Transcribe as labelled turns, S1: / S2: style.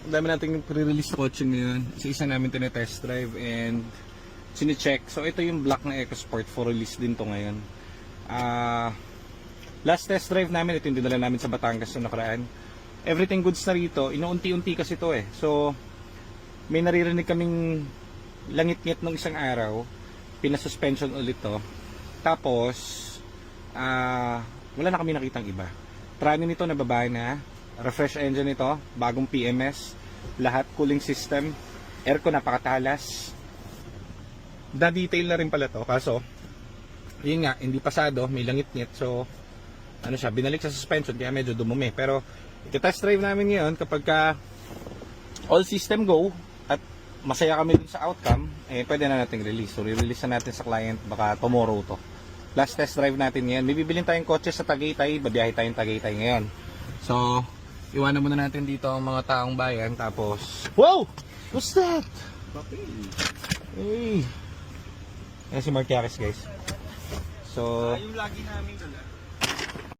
S1: ang dami nating pre-release na kotse ngayon. Isa namin tinetest drive and sine-check. So ito yung black na EcoSport for release din to ngayon. Last test drive namin, ito yung dinala namin sa Batangas noong nakaraan. Everything goods na rito, inuunti-unti kasi to eh. So may naririnig kaming langit-ngit nung isang araw, pinasuspension ulit to. Tapos wala na kami nakitang iba. Trano nito nababa na, refresh engine nito, bagong PMS, lahat cooling system, aircon napakatalas. Da-detail na rin pala to, kaso yun nga, hindi pasado, may langit-ngit. So ano siya, binalik sa suspension kaya medyo dumumi. Pero iti-test drive namin ngayon kapag ka all system go at masaya kami dun sa outcome, eh pwede na nating release. So re-release na natin sa client baka tomorrow to. Last test drive natin ngayon. May bibilin tayong kotse sa Tagaytay, babiyahe tayong Tagaytay ngayon. So iwanan muna natin dito ang mga taong bayan. Tapos wow! What's that? Hey! Ayan si Mark Yaris guys. So
S2: yung lagi namin dala.